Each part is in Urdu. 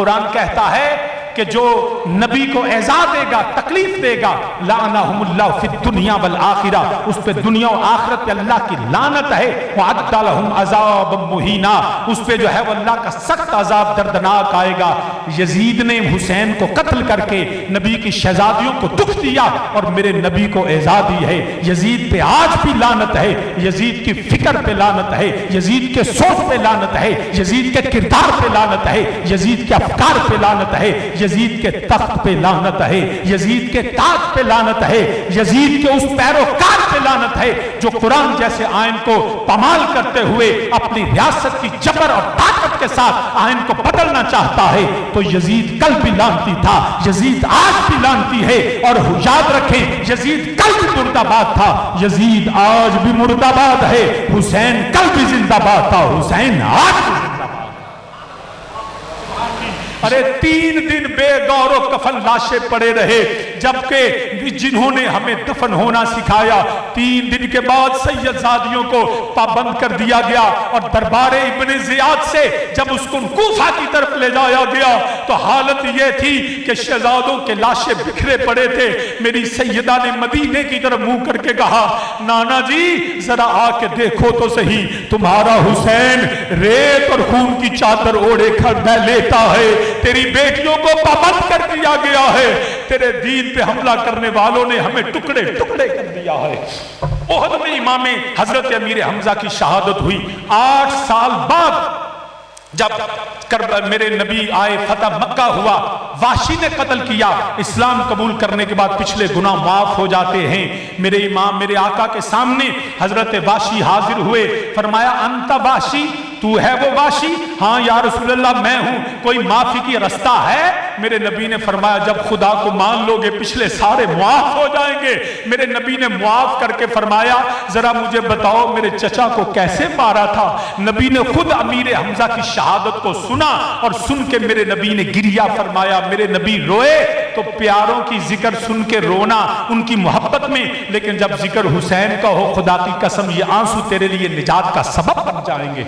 قرآن کہتا ہے کہ جو نبی کو ایذا دے گا، تکلیف دے گا، لعنہم اللہ فی الدنیا والآخرہ، اس پہ دنیا و آخرت پہ اللہ کی لعنت ہے، وعد لہم عذاب مہینا، اس پہ جو ہے وہ اللہ کا سخت عذاب دردناک آئے گا۔ یزید نے حسین کو قتل کر کے نبی کی شہزادیوں کو دکھ دیا اور میرے نبی کو ایذا دی ہے۔ یزید پہ آج بھی لعنت ہے، یزید کی فکر پہ لعنت ہے، یزید کے سوچ پہ لعنت ہے، یزید کے کردار پہ لعنت ہے، یزید کے افکار پہ لعنت ہے، یزید کے تخت پہ لعنت ہے، یزید کے تاج پہ لعنت ہے، یزید کے اس پیروکار پہ لعنت ہے جو قرآن جیسے آئین کو پامال کرتے ہوئے اپنی ریاست کی جبر اور طاقت کے ساتھ آئین کو بدلنا چاہتا ہے۔ تو یزید کل بھی لعنتی تھا، یزید آج بھی لعنتی ہے، اور یاد رکھیں یزید کل بھی مردہ باد تھا، یزید آج بھی مردہ باد ہے، حسین کل بھی زندہ باد تھا، حسین آج بھی زندہ باد۔ ارے 3 دن بے گور و کفن لاشیں پڑے رہے، جبکہ جنہوں نے ہمیں دفن ہونا سکھایا 3 دن کے بعد سید زادیوں کو پابند کر دیا گیا، اور دربار ابن زیاد سے جب اس کو کوفہ کی طرف لے جایا گیا تو حالت یہ تھی کہ شہزادوں کے لاشیں بکھرے پڑے تھے۔ میری سیدہ نے مدینے کی طرف منہ کر کے کہا، نانا جی ذرا آ کے دیکھو تو صحیح، تمہارا حسین ریت اور خون کی چادر اوڑھے کھڑا لیتا ہے، تیری بیٹیوں کو پابند کر دیا گیا ہے، تیرے دین پہ حملہ کرنے والوں نے ہمیں ٹکڑے ٹکڑے کر دیا ہے۔ احد میں امام حضرت امیر حمزہ کی شہادت ہوئی 8 سال بعد، جب میرے نبی آئے، فتح مکہ ہوا، وحشی نے قتل کیا، اسلام قبول کرنے کے بعد پچھلے گناہ معاف ہو جاتے ہیں۔ میرے امام میرے آقا کے سامنے حضرت وحشی حاضر ہوئے، فرمایا انت وحشی، تو ہے وہ وحشی؟ ہاں یا رسول اللہ میں ہوں، کوئی معافی کی رستہ ہے؟ میرے نبی نے فرمایا جب خدا کو مان لو گے پچھلے سارے معاف ہو جائیں گے۔ میرے نبی نے معاف کر کے فرمایا ذرا مجھے بتاؤ میرے چچا کو کیسے مارا تھا؟ نبی نے خود امیر حمزہ کی شہادت کو سنا، اور سن کے میرے نبی نے گریہ فرمایا۔ میرے نبی روئے تو پیاروں کی ذکر سن کے رونا ان کی محبت میں، لیکن جب ذکر حسین کا ہو خدا کی قسم یہ آنسو تیرے لیے نجات کا سبب بن جائیں گے۔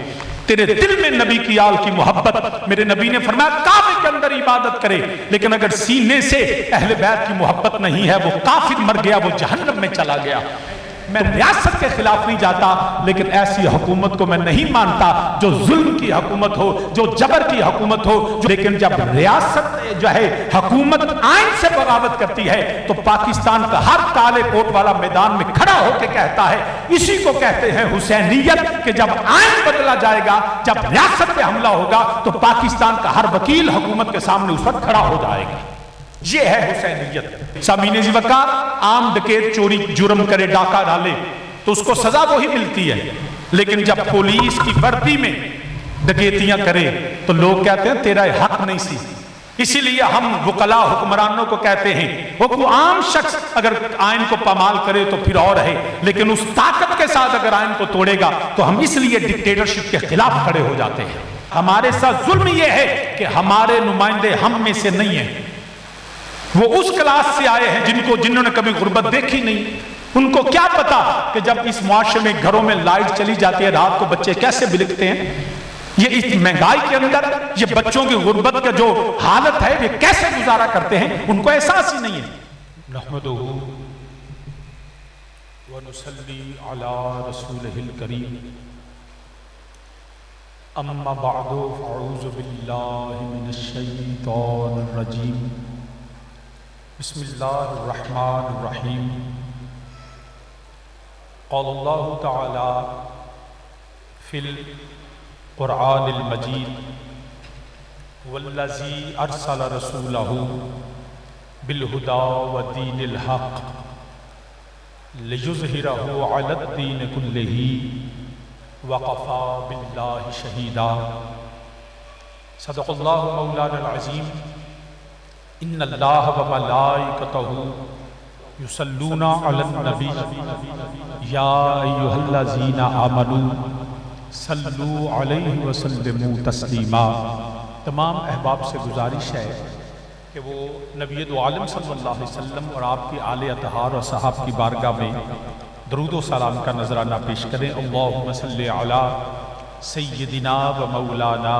تیرے دل میں نبی کی آل کی محبت، میرے نبی نے فرمایا کعبے کے اندر عبادت کرے، لیکن اگر سینے سے اہل بیت کی محبت نہیں ہے وہ کافر مر گیا، وہ جہنم میں چلا گیا۔ میں ریاست کے خلاف نہیں جاتا، لیکن ایسی حکومت کو میں نہیں مانتا جو ظلم کی حکومت ہو، جو جبر کی حکومت ہو، لیکن جب ریاست جو ہے حکومت آئین سے بغاوت کرتی ہے تو پاکستان کا ہر کالے کوٹ والا میدان میں کھڑا ہو کے کہتا ہے، اسی کو کہتے ہیں حسینیت، کہ جب آئین بدلا جائے گا، جب ریاست پہ حملہ ہوگا تو پاکستان کا ہر وکیل حکومت کے سامنے اس وقت کھڑا ہو جائے گا۔ یہ ہے حسینیت۔ سامعین ذی وقار، عام ڈکیت چوری جرم کرے، ڈاکہ ڈالے تو اس کو سزا وہی ملتی ہے، لیکن جب پولیس کی وردی میں ڈکیتیاں کرے تو لوگ کہتے ہیں تیرا حق نہیں سی۔ اسی لیے ہم وکلا حکمرانوں کو کہتے ہیں وہ عام شخص اگر آئین کو پامال کرے تو پھر اور ہے، لیکن اس طاقت کے ساتھ اگر آئین کو توڑے گا تو ہم اس لیے ڈکٹیٹرشپ کے خلاف کھڑے ہو جاتے ہیں۔ ہمارے ساتھ ظلم یہ ہے کہ ہمارے نمائندے ہم میں سے نہیں ہیں، وہ اس کلاس سے آئے ہیں جنہوں نے کبھی غربت دیکھی نہیں۔ ان کو کیا پتا کہ جب اس معاشرے میں گھروں میں لائٹ چلی جاتی ہے رات کو بچے کیسے بلکتے ہیں، یہ اس مہنگائی کے اندر یہ بچوں کی غربت کا جو حالت ہے یہ کیسے گزارا کرتے ہیں، ان کو احساس ہی نہیں ہے۔ نحمدہ ونصلی علی رسولہ الکریم، اما بعد فاعوذ باللہ من الشیطان الرجیم، بسم اللہ الرحمن الرحیم۔ قال اللہ تعالی فی القرآن المجید، والذی ارسل رسولہ بالہدی ودین الحق لیظہرہ علی الدین کلہ وکفی باللہ شہیدا۔ صدق اللہ مولانا العظیم۔ ان اللہ و ملائکتہ یصلون علی النبی یا ایھا الذین آمنوا صلوا علیہ وسلموا تسلیما۔ تمام احباب سے گزارش ہے کہ وہ نبی دو عالم صلی اللہ علیہ وسلم اور آپ کی آل اطہار اور صحاب کی بارگاہ میں درود و سلام کا نذرانہ پیش کریں۔ اللہم صلی علی سیدنا و مولانا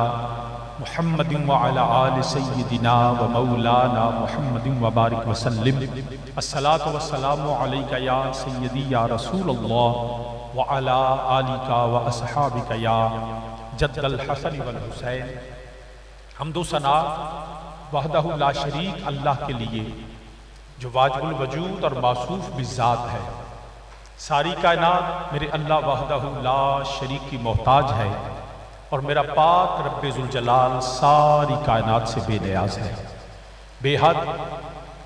محمد وعلی آل سیدنا و مولانا محمد وبارک وسلم۔ الصلاۃ والسلام علیک یا سیدی یا رسول اللہ وعلی آلک و اصحابک یا جد الحسن والحسین۔ حمد و ثنا وحدہ لا شریک اللہ کے لیے جو واجب الوجود اور موصوف بالذات ہے۔ ساری کائنات میرے اللہ وحدہ لا شریک کی محتاج ہے، اور میرا پاک رب ذوالجلال ساری کائنات سے بے نیاز ہے۔ بے حد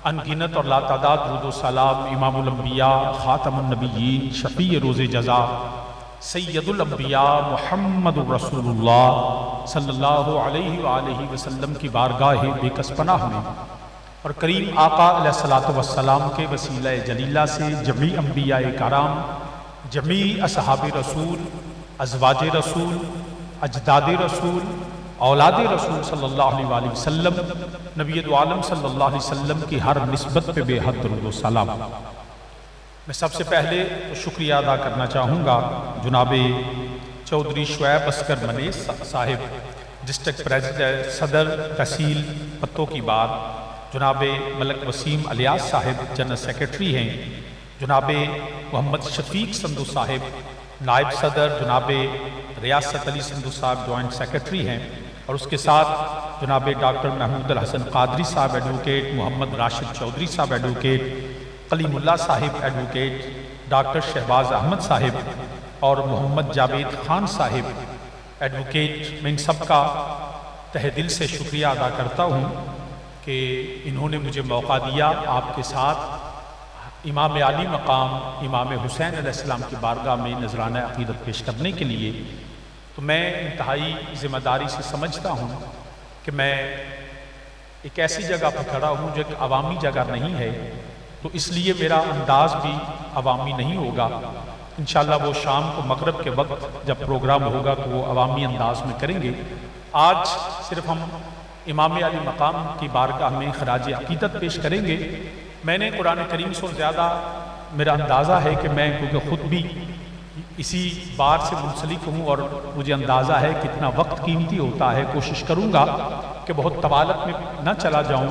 انگنت اور لا تعداد درود و سلام امام الانبیاء خاتم النبیین شفیع روز جزا سید الانبیاء محمد رسول اللہ صلی اللہ علیہ وآلہ وسلم کی بارگاہ بے کس پناہ میں، اور کریم آقا علیہ الصلوۃ والسلام کے وسیلہ جلیلہ سے جمیع انبیاء کرام، جمیع اصحاب رسول، ازواج رسول، اجداد رسول، اولاد رسول صلی اللہ علیہ وآلہ وسلم، نبی دو عالم صلی اللہ علیہ وسلم کی ہر نسبت پہ بے حد درود و سلام۔ میں سب سے پہلے شکریہ ادا کرنا چاہوں گا جناب چودھری شعیب اصغر منیس صاحب، ڈسٹرکٹ پریزیڈنٹ صدر تحصیل پتوں کی بات، جناب ملک وسیم الیاس صاحب جنرل سیکرٹری ہیں، جناب محمد شفیق سندھو صاحب نائب صدر، جناب ریاست علی سندھو صاحب جوائنٹ سیکرٹری ہیں، اور اس کے ساتھ جناب ڈاکٹر محمود الحسن قادری صاحب ایڈوکیٹ، محمد راشد چودھری صاحب ایڈوکیٹ، کلیم اللہ صاحب ایڈوکیٹ، ڈاکٹر شہباز احمد صاحب اور محمد جاوید خان صاحب ایڈوکیٹ۔ میں ان سب کا تہ دل سے شکریہ ادا کرتا ہوں کہ انہوں نے مجھے موقع دیا آپ کے ساتھ امام علی مقام امام حسین علیہ السلام کی بارگاہ میں نذرانہ عقیدت پیش کرنے کے لیے۔ تو میں انتہائی ذمہ داری سے سمجھتا ہوں کہ میں ایک ایسی جگہ پر کھڑا ہوں جو ایک عوامی جگہ نہیں ہے، تو اس لیے میرا انداز بھی عوامی نہیں ہوگا۔ انشاءاللہ وہ شام کو مغرب کے وقت جب پروگرام ہوگا تو وہ عوامی انداز میں کریں گے۔ آج صرف ہم امام علی مقام کی بارگاہ میں خراج عقیدت پیش کریں گے۔ میں نے قرآن کریم سے زیادہ میرا اندازہ ہے کہ میں کیونکہ خود بھی اسی بار سے منسلک ہوں اور مجھے اندازہ ہے کتنا وقت قیمتی ہوتا ہے، کوشش کروں گا کہ بہت طوالت میں نہ چلا جاؤں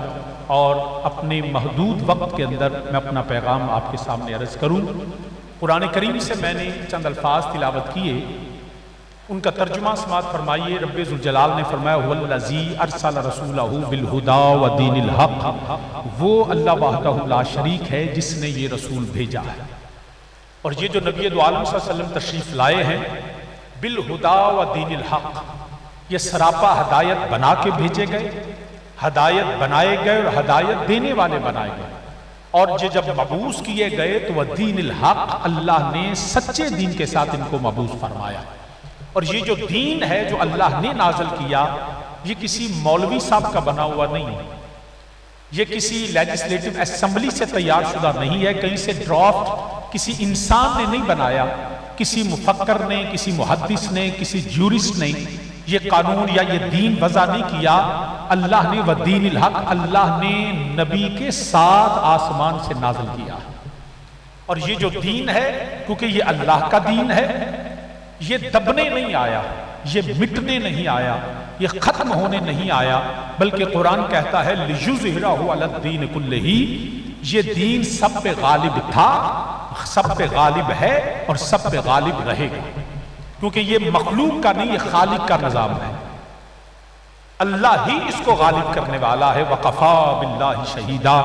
اور اپنے محدود وقت کے اندر میں اپنا پیغام آپ کے سامنے عرض کروں۔ قرآن کریم سے میں نے چند الفاظ تلاوت کیے، ان کا ترجمہ سماعت فرمائیے۔ رب ذوالجلال نے فرمایا هو الذی ارسل رسولہ بالہدی ودین الحق، وہ اللہ وحدہ لا شریک ہے جس نے یہ رسول بھیجا ہے، اور یہ جو نبی دو عالم صلی اللہ علیہ وسلم تشریف لائے ہیں بالہدی ودین الحق، یہ سراپا ہدایت بنا کے بھیجے گئے، ہدایت بنائے گئے اور ہدایت دینے والے بنائے گئے، اور یہ جب مبعوث کیے گئے تو ودین الحق، اللہ نے سچے دین کے ساتھ ان کو مبعوث فرمایا۔ اور یہ جو دین ہے جو اللہ نے نازل کیا، یہ کسی مولوی صاحب کا بنا ہوا نہیں ہے، یہ کسی لیجسلیٹو اسمبلی سے تیار شدہ نہیں ہے، کہیں سے ڈرافٹ کسی انسان نے نہیں بنایا، کسی مفکر نے، کسی محدث نے، کسی جورسٹ نے یہ قانون یا یہ دین وضع نہیں کیا۔ اللہ نے ودین الحق، اللہ نے نبی کے ساتھ آسمان سے نازل کیا، اور یہ جو دین ہے کیونکہ یہ اللہ کا دین ہے، یہ دبنے نہیں آیا، یہ مٹنے نہیں آیا، یہ ختم ہونے نہیں آیا، بلکہ قرآن کہتا ہے لِيُظْهِرَهُ عَلَى الدِّينِ كُلِّهِ، یہ دین سب پہ غالب تھا، سب پہ غالب ہے اور سب پہ غالب رہے گا، کیونکہ یہ مخلوق کا نہیں، یہ خالق کا نظام ہے، اللہ ہی اس کو غالب کرنے والا ہے۔ وَقَفَى بِاللَّهِ شَهِيدًا۔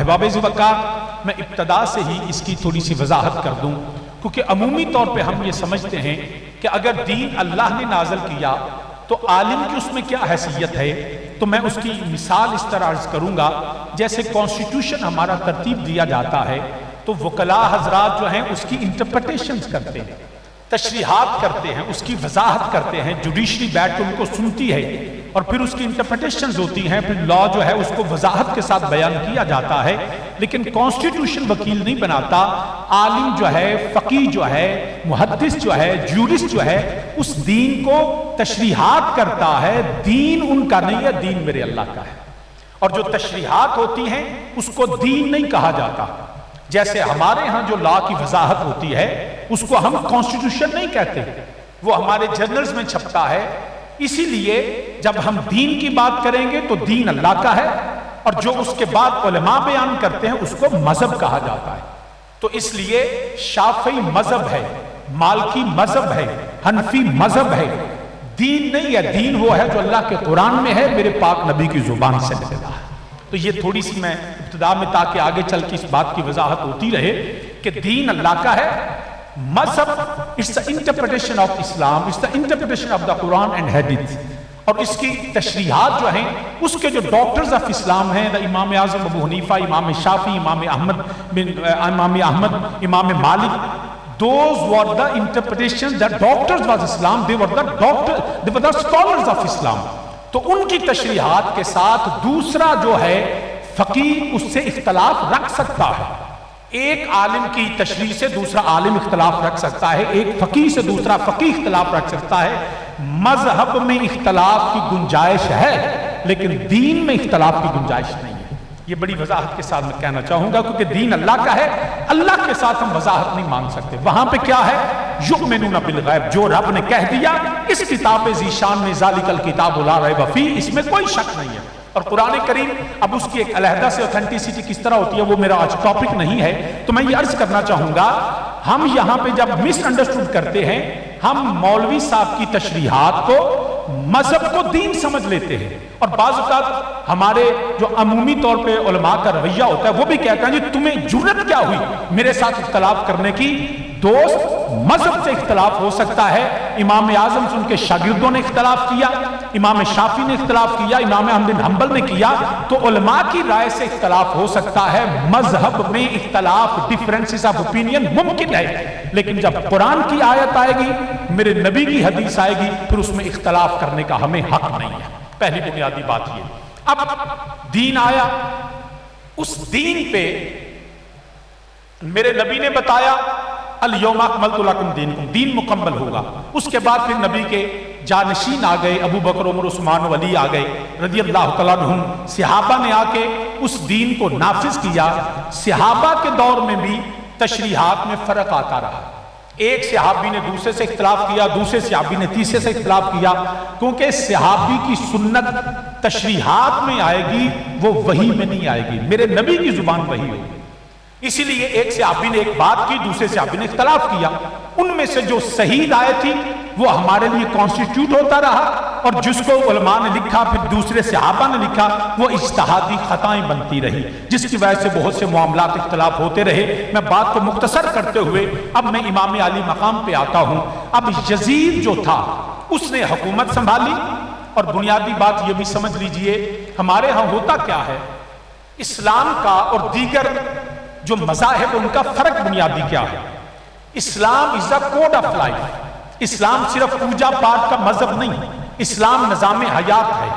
احباب وقار، میں ابتدا سے ہی اس کی تھوڑی سی وضاحت کر دوں، کیونکہ عمومی طور پہ ہم یہ سمجھتے ہیں کہ اگر دین اللہ نے نازل کیا تو عالم کی اس میں کیا حیثیت ہے۔ تو میں اس کی مثال اس طرح عرض کروں گا، جیسے کانسٹیٹیوشن ہمارا ترتیب دیا جاتا ہے تو وکلاء حضرات جو ہیں اس کی انٹرپریٹیشنز کرتے ہیں، تشریحات کرتے ہیں، اس کی وضاحت کرتے ہیں، جوڈیشری بیٹھ کے ان کو سنتی ہے اور پھر اس کی انٹرپریٹیشنز ہوتی ہیں، پھر لا جو ہے اس کو وضاحت کے ساتھ بیان کیا جاتا ہے۔ لیکن کانسٹیٹیوشن وکیل نہیں بناتا، عالم جو ہے، فقیہ جو ہے، محدث جو ہے، جورسٹ جو ہے، اس دین کو تشریحات کرتا ہے۔ دین ان کا نہیں ہے، دین میرے اللہ کا ہے، اور جو تشریحات ہوتی ہیں اس کو دین نہیں کہا جاتا۔ جیسے ہمارے ہاں جو لا کی وضاحت ہوتی ہے اس کو ہم کانسٹیٹیوشن نہیں کہتے، وہ ہمارے جرنلز میں چھپتا ہے، اسی لیے جب ہم دین کی بات کریں گے تو دین اللہ کا ہے، اور جو اس کے بعد علماء بیان کرتے ہیں اس کو مذہب کہا جاتا ہے۔ تو اس لیے شافعی مذہب ہے، مالکی مذہب ہے، حنفی مذہب ہے، دین نہیں ہے۔ دین وہ ہے جو اللہ کے قرآن میں ہے، میرے پاک نبی کی زبان سے نکلا ہے۔ تو یہ تھوڑی سی میں ابتدا میں، تاکہ آگے چل کے اس بات کی وضاحت ہوتی رہے کہ دین اللہ کا ہے، مذہب it's the interpretation of Islam, it's the interpretation of the Quran and Hadith، اور اس کی تشریحات جو ہیں اس کے جو ڈاکٹرز آف اسلام ہیں، امام اعظم ابو حنیفہ، امام شافعی، امام احمد، امام مالک، those were the interpretations that doctors was Islam, they were the scholars of Islam۔ تو ان کی تشریحات کے ساتھ دوسرا جو ہے فقیہ اس سے اختلاف رکھ سکتا ہے۔ ایک عالم کی تشریح سے دوسرا عالم اختلاف رکھ سکتا ہے، ایک فقیہ سے دوسرا فقیہ اختلاف رکھ سکتا ہے۔ مذہب میں اختلاف کی گنجائش ہے، لیکن دین میں اختلاف کی گنجائش نہیں ہے۔ یہ بڑی وضاحت کے ساتھ میں کہنا چاہوں گا، کیونکہ دین اللہ کا ہے، اللہ کے ساتھ ہم وضاحت نہیں مانگ سکتے۔ وہاں پہ کیا ہے؟ یؤمنون بالغیب، جو رب نے کہہ دیا اس کتاب ذیشان میں، ذالک الکتاب لا ریب فیہ، اس میں کوئی شک نہیں ہے۔ اور قرآن کریم اب اس کی ایک علیحدہ سے اوتھینٹسٹی کس طرح ہوتی ہے، وہ میرا آج ٹاپک نہیں ہے، تو میں یہ عرض کرنا چاہوں گا، ہم یہاں پہ جب مس انڈرسٹوڈ کرتے ہیں، ہم مولوی صاحب کی تشریحات کو، مذہب کو دین سمجھ لیتے ہیں، اور بعض اوقات ہمارے جو عمومی طور پہ علماء کا رویہ ہوتا ہے وہ بھی کہتا ہے جی تمہیں جرت کیا ہوئی میرے ساتھ اختلاف کرنے کی؟ دوست، مذہب سے اختلاف ہو سکتا ہے۔ امام اعظم سے ان کے شاگردوں نے اختلاف کیا، امام شافعی نے اختلاف کیا، امام احمد بن حنبل نے کیا، تو علماء کی رائے سے اختلاف ہو سکتا ہے۔ مذہب میں اختلاف، ڈیفرنسز آف اوپینین ممکن ہے، لیکن جب قرآن کی آیت آئے گی، میرے نبی کی حدیث آئے گی، پھر اس میں اختلاف کرنے کا ہمیں حق نہیں ہے۔ پہلی بنیادی بات یہ۔ اب دین آیا، اس دین پہ میرے نبی نے بتایا الیوم اکملت لکم دینکم، دین مکمل ہوگا۔ اس کے بعد پھر نبی کے جانشین آ گئے، ابو بکر، عمر، عثمان و علی آ گئے رضی اللہ تعالیٰ عنہم۔ صحابہ نے آ کے اس دین کو نافذ کیا۔ صحابہ کے دور میں بھی تشریحات میں فرق آتا رہا، ایک صحابی نے دوسرے سے اختلاف کیا، دوسرے صحابی نے تیسرے سے اختلاف کیا، کیونکہ صحابی کی سنت تشریحات میں آئے گی، وہ وحی میں نہیں آئے گی، میرے نبی کی زبان وحی ہوگی۔ اسی لیے ایک صحابی نے ایک بات کی، دوسرے صحابی نے اختلاف کیا، ان میں سے جو صحیح رائے تھی وہ ہمارے لیے کانسٹیٹیوٹ ہوتا رہا، اور جس کو علماء نے لکھا، پھر دوسرے صحابہ نے لکھا، وہ اجتہادی خطائیں بنتی رہی، جس کی وجہ سے بہت سے معاملات اختلاف ہوتے رہے۔ میں بات کو مختصر کرتے ہوئے اب میں امام علی مقام پہ آتا ہوں۔ اب یزید جو تھا اس نے حکومت سنبھالی، اور بنیادی بات یہ بھی سمجھ لیجئے، ہمارے ہاں ہوتا کیا ہے، اسلام کا اور دیگر جو مذاہب ان کا فرق بنیادی کیا ہے؟ اسلام از اے کوڈ آف لائف۔ اسلام صرف پوجا پاٹ کا مذہب نہیں، اسلام نظام حیات ہے۔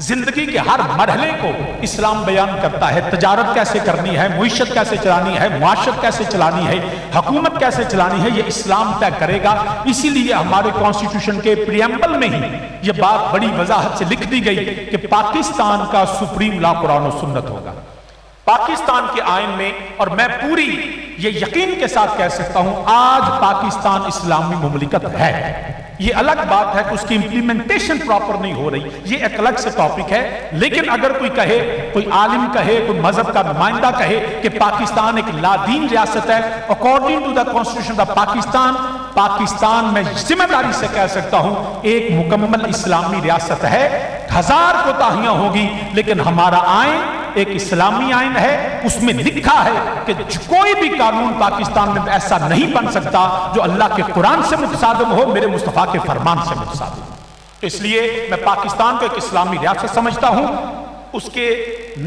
زندگی کے ہر مرحلے کو اسلام بیان کرتا ہے، تجارت کیسے کرنی ہے، معیشت کیسے چلانی ہے، معاشرت کیسے چلانی ہے، حکومت کیسے چلانی ہے، یہ اسلام طے کرے گا۔ اسی لیے ہمارے کانسٹیٹیوشن کے پریمبل میں ہی یہ بات بڑی وضاحت سے لکھ دی گئی کہ پاکستان کا سپریم لا قرآن و سنت ہوگا۔ پاکستان کے آئین میں، اور میں پوری یہ یقین کے ساتھ کہہ سکتا ہوں، آج پاکستان اسلامی مملکت ہے۔ یہ الگ بات ہے کہ اس کی امپلیمنٹیشن پراپر نہیں ہو رہی، یہ ایک الگ سے ٹاپک ہے، لیکن اگر کوئی کہے، کوئی عالم کہے، کوئی مذہب کا نمائندہ کہے کہ پاکستان ایک لادین ریاست ہے، according to the constitution of Pakistan, Pakistan میں ذمہ داری سے کہہ سکتا ہوں ایک مکمل اسلامی ریاست ہے۔ ہزار کوتاہیاں ہوگی، لیکن ہمارا آئین ایک اسلامی آئین ہے، اس میں لکھا ہے کہ کوئی بھی قانون پاکستان میں ایسا نہیں بن سکتا جو اللہ کے قرآن سے متصادم ہو، میرے مصطفیٰ کے فرمان سے متصادم ہو۔ تو اس لیے میں پاکستان کو ایک اسلامی ریاست سمجھتا ہوں۔ اس کے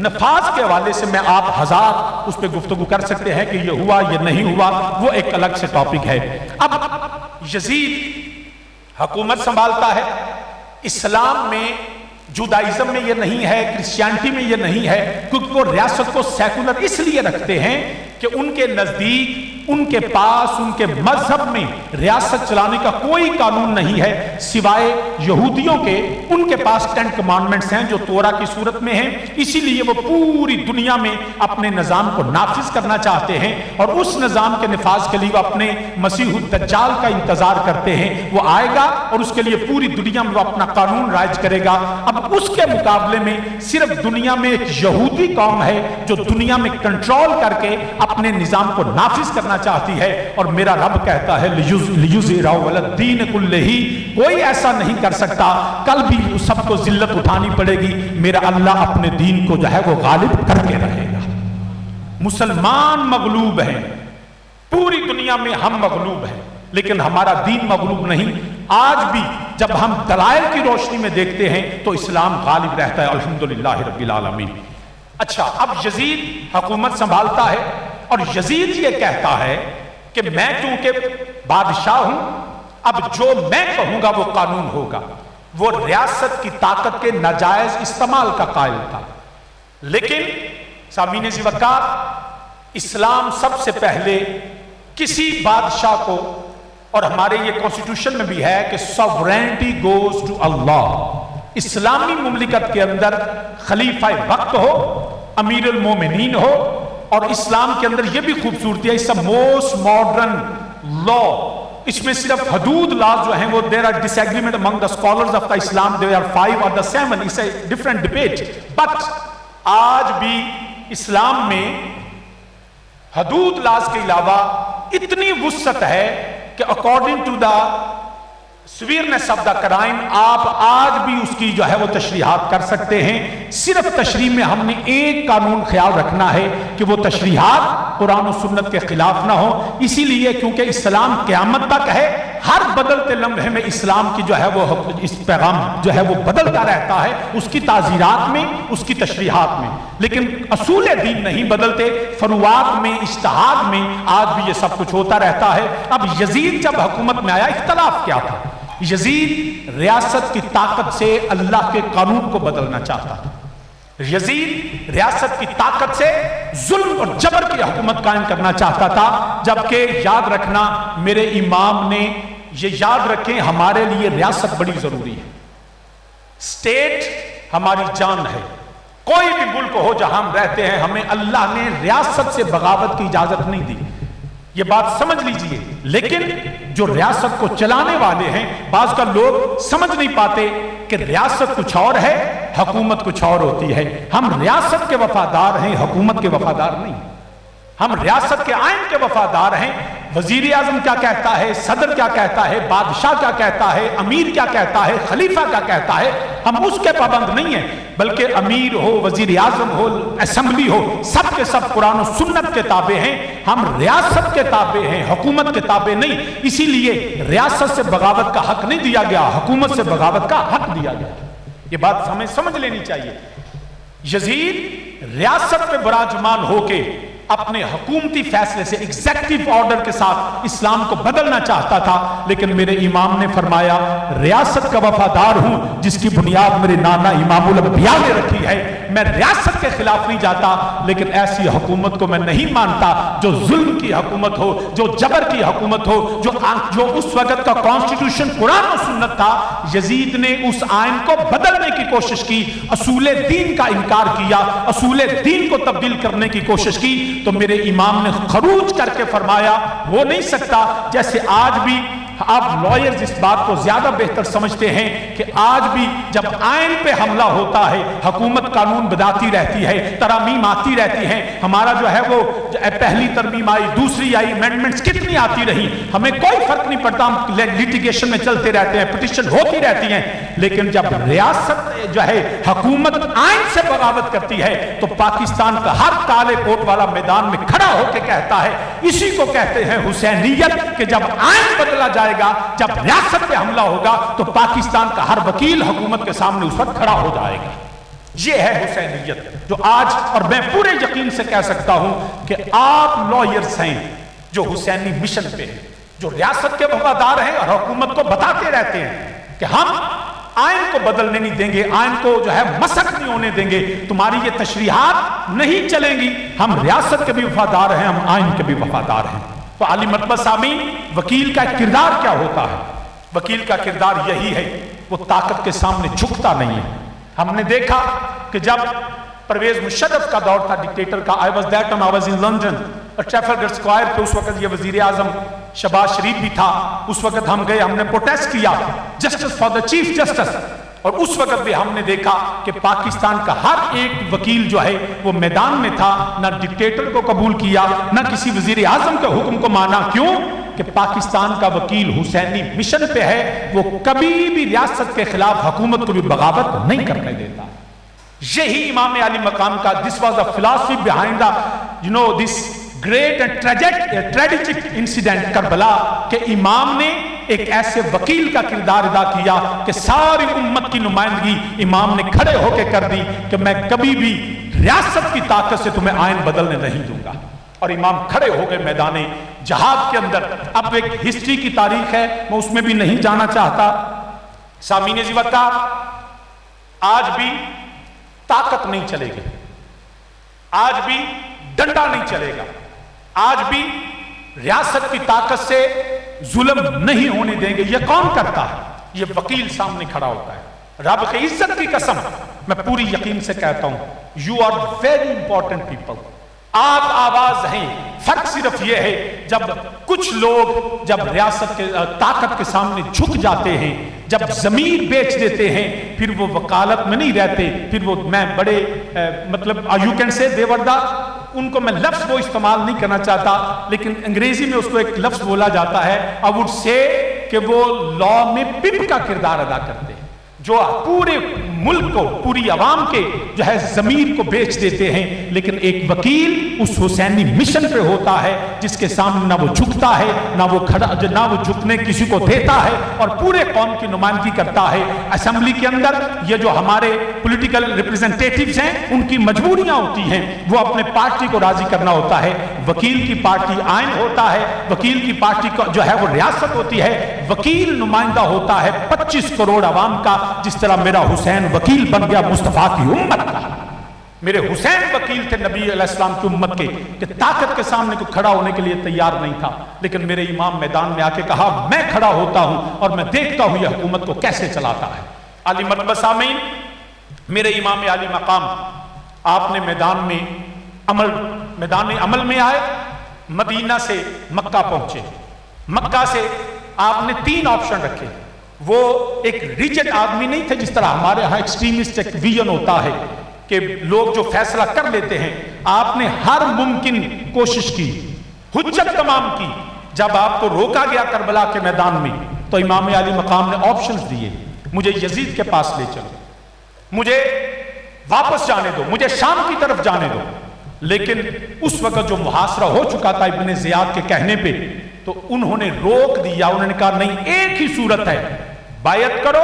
نفاذ کے حوالے سے میں آپ ہزار اس پہ گفتگو کر سکتے ہیں کہ یہ ہوا، یہ نہیں ہوا، وہ ایک الگ سے ٹاپک ہے۔ اب یزید حکومت سنبھالتا ہے۔ اسلام میں، جودائزم میں یہ نہیں ہے، کرسچینٹی میں یہ نہیں ہے، کیونکہ وہ ریاست کو سیکولر اس لیے رکھتے ہیں کہ ان کے نزدیک ان کے پاس ان کے مذہب میں ریاست چلانے کا کوئی قانون نہیں ہے سوائے یہودیوں کے. ان کے پاس 10 کمانڈمنٹس ہیں جو تورا کی صورت میں ہیں, اسی لیے وہ پوری دنیا میں اپنے نظام کو نافذ کرنا چاہتے ہیں, اور اس نظام کے نفاذ کے لیے وہ اپنے مسیح الدجال کا انتظار کرتے ہیں. وہ آئے گا اور اس کے لیے پوری دنیا میں وہ اپنا قانون رائج کرے گا. اب اس کے مقابلے میں صرف دنیا میں ایک یہودی قوم ہے جو دنیا میں کنٹرول کر کے اپنے نظام کو نافذ کرنا چاہتی ہے, اور میرا رب کہتا ہے لیظہرہ علی الدین کلہ, کوئی ایسا نہیں کر سکتا, کل بھی سب کو ذلت اٹھانی پڑے گی, میرا اللہ اپنے دین کو جو ہے وہ غالب کر کے رہے گا. مسلمان مغلوب ہیں, پوری دنیا میں ہم مغلوب ہیں, لیکن ہمارا دین مغلوب نہیں. آج بھی جب ہم دلائل کی روشنی میں دیکھتے ہیں تو اسلام غالب رہتا ہے, الحمدللہ رب العالمین. اچھا, اب یزید حکومت سنبھالتا ہے, اور یزید یہ کہتا ہے کہ میں کیونکہ بادشاہ ہوں, اب جو میں کہوں گا وہ قانون ہوگا. وہ ریاست کی طاقت کے ناجائز استعمال کا قائل تھا. لیکن سامعین ذی وقار, اسلام سب سے پہلے کسی بادشاہ کو, اور ہمارے یہ کانسٹیٹیوشن میں بھی ہے کہ سوورینٹی گوز ٹو اللہ, اسلامی مملکت کے اندر خلیفہ وقت ہو, امیر المومنین ہو, اور اسلام کے اندر یہ بھی خوبصورتی ہے, اس موسٹ ماڈرن لا, اس میں صرف حدود لاز جو ہیں وہ there are disagreement among the scholars of the Islam, there are 5 or the 7, it's a different debate, but آج بھی اسلام میں حدود لاز کے علاوہ اتنی وسعت ہے کہ according to the severeness of the crime آپ آج بھی اس کی جو ہے وہ تشریحات کر سکتے ہیں. صرف تشریح میں ہم نے ایک قانون خیال رکھنا ہے کہ وہ تشریحات قرآن و سنت کے خلاف نہ ہو, اسی لیے کیونکہ اسلام قیامت تک ہے, ہر بدلتے لمحے میں اسلام کی جو ہے وہ اس پیغام جو ہے وہ بدلتا رہتا ہے, اس کی تعزیرات میں, اس کی تشریحات میں, لیکن اصول دین نہیں بدلتے. فروعات میں, اجتہاد میں آج بھی یہ سب کچھ ہوتا رہتا ہے. اب یزید جب حکومت میں آیا, اختلاف کیا تھا؟ یزید ریاست کی طاقت سے اللہ کے قانون کو بدلنا چاہتا تھا. یزید ریاست کی طاقت سے ظلم اور جبر کی حکومت قائم کرنا چاہتا تھا. جبکہ یاد رکھنا, میرے امام نے یہ یاد رکھیں, ہمارے لیے ریاست بڑی ضروری ہے. اسٹیٹ ہماری جان ہے. کوئی بھی ملک ہو جہاں ہم رہتے ہیں, ہمیں اللہ نے ریاست سے بغاوت کی اجازت نہیں دی, یہ بات سمجھ لیجئے. لیکن جو ریاست کو چلانے والے ہیں, بعض کا لوگ سمجھ نہیں پاتے کہ ریاست کچھ اور ہے, حکومت کچھ اور ہوتی ہے. ہم ریاست کے وفادار ہیں, حکومت کے وفادار نہیں. ہم ریاست کے آئین کے وفادار ہیں. وزیر اعظم کیا کہتا ہے, صدر کیا کہتا ہے, بادشاہ کیا کہتا ہے, امیر کیا کہتا ہے, خلیفہ کیا کہتا ہے, ہم اس کے پابند نہیں ہیں. بلکہ امیر ہو, وزیر اعظم ہو, اسمبلی ہو, سب کے سب قرآن و سنت کے تابع ہیں. ہم ریاست کے تابع ہیں, حکومت کے تابع نہیں. اسی لیے ریاست سے بغاوت کا حق نہیں دیا گیا, حکومت سے بغاوت کا حق دیا گیا. یہ بات ہمیں سمجھ لینی چاہیے. یزید ریاست پہ براجمان ہو کے اپنے حکومتی فیصلے سے, ایگزیکٹو آرڈر کے ساتھ اسلام کو بدلنا چاہتا تھا. لیکن میرے امام نے فرمایا, ریاست کا وفادار ہوں جس کی بنیاد میرے نانا امام الانبیاء نے رکھی ہے. میں ریاست کے خلاف نہیں جاتا, لیکن ایسی حکومت کو میں نہیں مانتا جو ظلم کی حکومت ہو, جو جبر کی حکومت ہو, جو اس وقت کا کانسٹیٹیوشن قرآن و سنت تھا. یزید نے اس آئین کو بدلنے کی کوشش کی, اصول دین کا انکار کیا, اصول دین کو تبدیل کرنے کی کوشش کی. تو میرے امام نے خروج کر کے فرمایا, ہو نہیں سکتا. جیسے آج بھی آپ لائرز اس بات کو زیادہ بہتر سمجھتے ہیں کہ آج بھی جب آئین پہ حملہ ہوتا ہے, حکومت قانون بناتی رہتی ہے, ترامیم آتی رہتی ہیں. ہمارا جو ہے وہ پہلی ترمیم آئی, دوسری آئی, امینڈمنٹس کتنی آتی رہی, ہمیں کوئی فرق نہیں پڑتا, ہم لیٹیگیشن میں چلتے رہتے ہیں, پٹیشن ہوتی رہتی ہیں. لیکن جب ریاست جو ہے حکومت آئین سے بغاوت کرتی ہے تو پاکستان کا ہر کالے کوٹ والا میدان میں کھڑا ہو کے کہتا ہے, اسی کو کہتے ہیں حسینیت, کہ جب آئین بدلا جائے گا, جب ریاست پہ حملہ ہوگا تو پاکستان کا ہر وکیل حکومت کے سامنے اس وقت کھڑا ہو جائے گا. یہ ہے حسینیت جو آج, اور میں پورے یقین سے کہہ سکتا ہوں کہ آپ لائرز ہیں جو حسینی مشن پہ ہیں, جو ریاست کے وفادار ہیں اور حکومت کو بتاتے رہتے ہیں کہ ہم آئین کو بدلنے نہیں دیں گے, آئین کو جو ہے مسخ نہیں ہونے دیں گے, تمہاری یہ تشریحات نہیں چلیں گی. ہم ریاست کے بھی وفادار ہیں, ہم آئین کے بھی وفادار ہیں. تو عالی مرتبہ سامعین، وکیل کا کردار کیا ہوتا ہے؟ وکیل کا کردار یہی ہے، وہ طاقت کے سامنے جھکتا نہیں ہے۔ ہم نے دیکھا کہ جب پرویز مشرف کا دور تھا ڈکٹیٹر کا، I was in London Trafalgar square پہ، اس وقت یہ وزیر اعظم شہباز شریف بھی تھا، اس وقت ہم گئے، ہم نے پروٹیسٹ کیا justice for the chief justice, اور اس وقت بھی ہم نے دیکھا کہ پاکستان کا ہر ایک وکیل جو ہے وہ میدان میں تھا، نہ ڈکٹیٹر کو قبول کیا، نہ کسی وزیر اعظم کے حکم کو مانا۔ کیوں؟ کہ پاکستان کا وکیل حسینی مشن پہ ہے، وہ کبھی بھی ریاست کے خلاف حکومت کو بھی بغاوت نہیں کرنے دیتا۔ یہی امام عالی مقام کا this was the philosophy behind the this great and tragic incident Karbala, کہ امام نے ایک ایسے وکیل کا کردار ادا کیا کہ ساری امت کی نمائندگی امام نے کھڑے ہو کے کر دی کہ میں کبھی بھی ریاست کی طاقت سے تمہیں آئین بدلنے نہیں دوں گا، اور امام کھڑے ہو گئے میدان جہاد کے اندر۔ اب ایک ہسٹری کی تاریخ ہے، میں اس میں بھی نہیں جانا چاہتا۔ سامعین زیوتا، آج بھی طاقت نہیں چلے گی، آج بھی ڈنڈا نہیں چلے گا، آج بھی ریاست کی طاقت سے ظلم نہیں ہونے دیں گے۔ یہ کون کرتا ہے؟ یہ وکیل سامنے کھڑا ہوتا ہے۔ رب کی عزت کی قسم میں پوری یقین سے کہتا ہوں، you are very important people, آپ آواز ہیں۔ فرق صرف یہ ہے جب کچھ لوگ جب ریاست کے طاقت کے سامنے جھک جاتے ہیں، جب ضمیر بیچ دیتے ہیں، پھر وہ وکالت میں نہیں رہتے، پھر وہ میں بڑے مطلب یو کین سے دیوردہ، ان کو میں لفظ وہ استعمال نہیں کرنا چاہتا، لیکن انگریزی میں اس کو ایک لفظ بولا جاتا ہے I would say کہ وہ لا میں پپ کا کردار ادا کرتے ہیں، جو پورے ملک کو، پوری عوام کے جو ہے ضمیر کو بیچ دیتے ہیں۔ لیکن ایک وکیل اس حسینی مشن پہ ہوتا ہے جس کے سامنے نہ وہ جھکتا ہے، نہ وہ کھڑا، نہ وہ جھکنے کسی کو دیتا ہے، اور پورے قوم کی نمائندگی کرتا ہے۔ اسمبلی کے اندر یہ جو ہمارے پولیٹیکل ریپرزنٹیٹیوز ہیں، ان کی مجبوریاں ہوتی ہیں، وہ اپنے پارٹی کو راضی کرنا ہوتا ہے۔ وکیل کی پارٹی آئین ہوتا ہے، وکیل کی پارٹی جو ہے وہ ریاست ہوتی ہے، وکیل نمائندہ ہوتا ہے 25 کروڑ عوام کا، جس طرح میرا حسین وکیل بن گیا مصطفیٰ کی امت کا۔ میرے حسین وکیل تھے نبی علیہ السلام کی امت کے، کہ طاقت کے سامنے کوئی کھڑا ہونے کے لیے تیار نہیں تھا، لیکن میرے امام میدان میں آ کے کہا میں کھڑا ہوتا ہوں اور میں دیکھتا ہوں یہ حکومت کو کیسے چلاتا ہے۔ عالی مرتبہ سامعین، میرے امام عالی مقام، آپ نے میدان عمل میں آئے، مدینہ سے مکہ پہنچے۔ مکہ سے آپ نے 3 آپشن رکھے۔ وہ ایک ریجڈ آدمی نہیں تھے جس طرح ہمارے ہاں ایکسٹریمسٹ ایک ویژن ہوتا ہے کہ لوگ جو فیصلہ کر لیتے ہیں۔ آپ نے ہر ممکن کوشش کی، حجت تمام کی۔ جب آپ کو روکا گیا کربلا کے میدان میں، تو امام عالی مقام نے آپشنز دیے، مجھے یزید کے پاس لے چلو، مجھے واپس جانے دو، مجھے شام کی طرف جانے دو۔ لیکن اس وقت جو محاصرہ ہو چکا تھا ابن زیاد کے کہنے پہ، تو انہوں نے روک دیا۔ انہوں نے کہا نہیں، ایک ہی صورت ہے، بیعت کرو،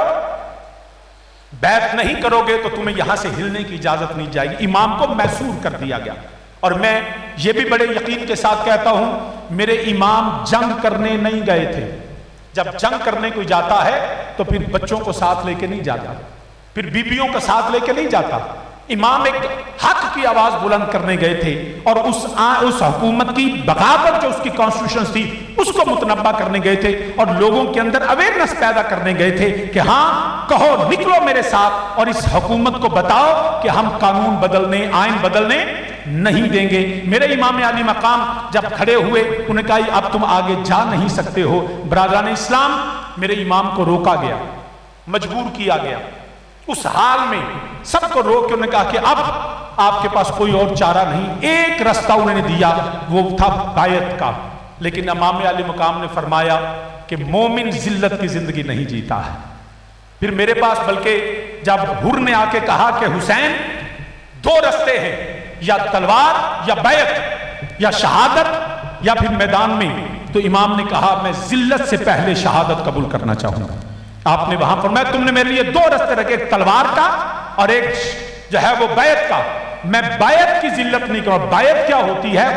بیعت نہیں کرو گے تو تمہیں یہاں سے ہلنے کی اجازت نہیں جائے گی۔ امام کو محصور کر دیا گیا۔ اور میں یہ بھی بڑے یقین کے ساتھ کہتا ہوں، میرے امام جنگ کرنے نہیں گئے تھے۔ جب جنگ کرنے کوئی جاتا ہے تو پھر بچوں کو ساتھ لے کے نہیں جاتا، پھر بیویوں کو ساتھ لے کے نہیں جاتا۔ امام ایک حق کی آواز بلند کرنے گئے تھے، اور اس حکومت کی بغاوت جو اس کی کانسٹیٹیوشن تھی اس کو متنبع کرنے گئے تھے، اور لوگوں کے اندر اویئرنس پیدا کرنے گئے تھے کہ ہاں کہو، نکلو میرے ساتھ اور اس حکومت کو بتاؤ کہ ہم قانون بدلنے، آئین بدلنے نہیں دیں گے۔ میرے امام عالی مقام جب کھڑے ہوئے، انہوں نے کہا اب تم آگے جا نہیں سکتے ہو۔ برادران اسلام، میرے امام کو روکا گیا، مجبور کیا گیا۔ اس حال میں سب کو روک کے انہوں نے کہا کہ اب آپ کے پاس کوئی اور چارہ نہیں۔ ایک رستہ انہوں نے دیا، وہ تھا بیعت کا۔ لیکن امام عالی مقام نے فرمایا کہ مومن ذلت کی زندگی نہیں جیتا ہے۔ پھر میرے پاس بلکہ جب حر نے آ کے کہا کہ حسین 2 رستے ہیں، یا تلوار یا بیعت، یا شہادت یا پھر میدان میں، تو امام نے کہا میں ذلت سے پہلے شہادت قبول کرنا چاہوں گا۔ آپ نے وہاں فرمایا تم نے میرے لیے 2 رستے رکھے، ایک تلوار کا اور ایک جو ہے وہ بیعت کا۔ میں بیعت کی ذلت نہیں کروں۔ بیعت کیا ہوتی ہے؟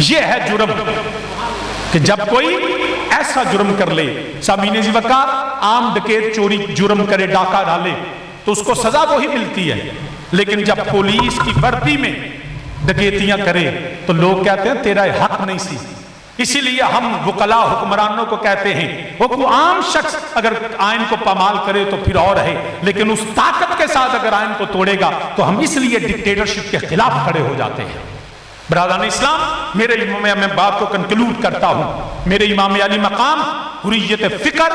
یہ ہے جرم کہ جب کوئی ایسا جرم کر لے، سامعین عزیز وقار، عام ڈکیت چوری جرم کرے، ڈاکہ ڈالے تو اس کو سزا وہی ملتی ہے، لیکن جب پولیس کی وردی میں ڈکیتیاں کرے تو لوگ کہتے ہیں تیرا حق نہیں سی۔ اسی لیے ہم وکلاء حکمرانوں کو کہتے ہیں وہ کوئی عام شخص اگر آئین کو پامال کرے تو پھر اور ہے، لیکن اس طاقت کے ساتھ اگر آئین کو توڑے گا تو ہم اس لیے ڈکٹیٹرشپ کے خلاف کھڑے ہو جاتے ہیں۔ برادران اسلام، میرے امام، میں بات کو کنکلوڈ کرتا ہوں، میرے امام علی مقام حریت فکر،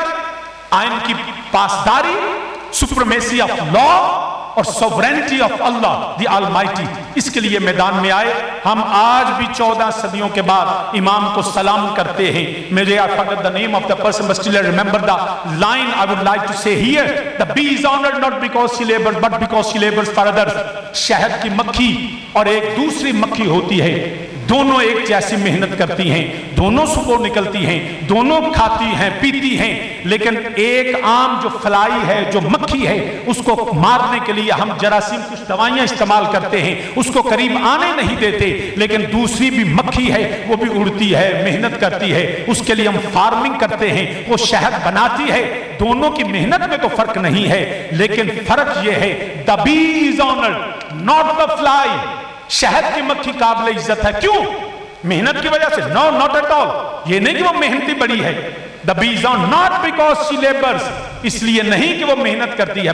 آئین کی پاسداری، سپرمیسی آف لا اور sovereignty of Allah the almighty, اس کے لیے میدان میں آئے۔ ہم آج بھی 14 صدیوں کے بعد امام کو سلام کرتے ہیں۔ مجھے I forget the name of the person but still I remember the line I would like to say here. The bee is honored not because she labors but because she labors for others. شہد کی مکھی اور ایک دوسری مکھی ہوتی ہے، دونوں ایک جیسی محنت کرتی ہیں، دونوں صبح نکلتی ہیں، دونوں کھاتی ہیں پیتی ہیں، لیکن ایک عام جو فلائی ہے، جو مکھی ہے، اس کو مارنے کے لیے ہم جراثیم کچھ دوائیاں استعمال کرتے ہیں، اس کو قریب آنے نہیں دیتے، لیکن دوسری بھی مکھی ہے، وہ بھی اڑتی ہے، محنت کرتی ہے، اس کے لیے ہم فارمنگ کرتے ہیں، وہ شہد بناتی ہے۔ دونوں کی محنت میں تو فرق نہیں ہے، لیکن فرق یہ ہے the bee is honored not the fly۔ شہد کی مکھی قابل عزت ہے، کیوں؟ محنت کی وجہ سے؟ no, not at all۔ یہ نہیں کہ وہ محنتی بڑی ہے۔ the bee is honored not because she labors، اس لیے نہیں کہ وہ محنت کرتی ہے،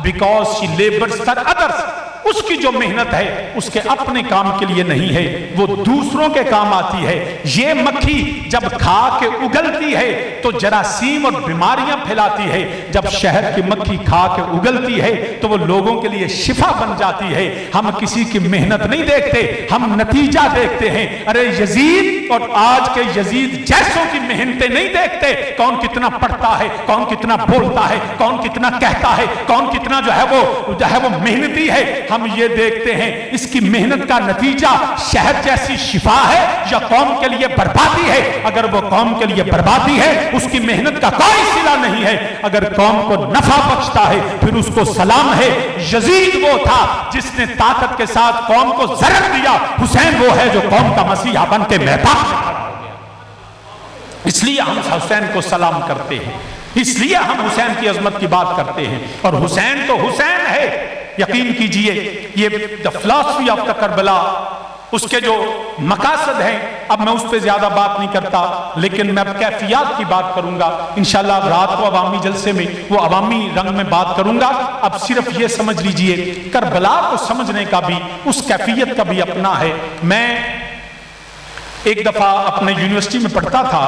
because she labors for others۔ اس کی جو محنت ہے اس کے اپنے کام کے لیے نہیں ہے، وہ دوسروں کے کام آتی ہے۔ یہ مکھی جب کھا کے اگلتی ہے تو جراثیم اور بیماریاں پھیلاتی ہے، جب شہد کی مکھی کھا کے اگلتی ہے تو وہ لوگوں کے لیے شفا بن جاتی ہے۔ ہم کسی کی محنت نہیں دیکھتے، ہم نتیجہ دیکھتے ہیں۔ ارے یزید اور آج کے یزید جیسوں کی محنتیں نہیں دیکھتے، کون کتنا پڑھتا ہے، کون کتنا بولتا ہے، کون کتنا کہتا ہے، کون کتنا جو ہے وہ محنتی ہے۔ ہم یہ دیکھتے ہیں اس کی محنت کا نتیجہ شہد جیسی شفا ہے یا قوم کے لیے بربادی ہے۔ اگر وہ قوم کے لیے بربادی ہے، اس کی محنت کا کوئی صلہ نہیں ہے۔ اگر قوم کو نفع بخشتا ہے پھر اس کو سلام ہے۔ یزید وہ تھا جس نے طاقت کے ساتھ قوم کو ضرر دیا، حسین وہ ہے جو قوم کا مسیحا بن کے میدان میں کھڑا ہو گیا۔ اس لیے ہم حسین کو سلام کرتے ہیں، اس لیے ہم حسین کی عظمت کی بات کرتے ہیں، اور حسین تو حسین ہے۔ یقین کیجئے یہ the philosophy of the Karbala, اس کے جو مقاصد ہیں، اب میں اس پہ زیادہ بات نہیں کرتا، لیکن میں کیفیات کی بات کروں گا انشاءاللہ رات کو عوامی جلسے میں، وہ عوامی رنگ میں بات کروں گا۔ اب صرف یہ سمجھ لیجئے کربلا کو سمجھنے کا بھی، اس کیفیت کا بھی اپنا ہے۔ میں ایک دفعہ اپنے یونیورسٹی میں پڑھتا تھا،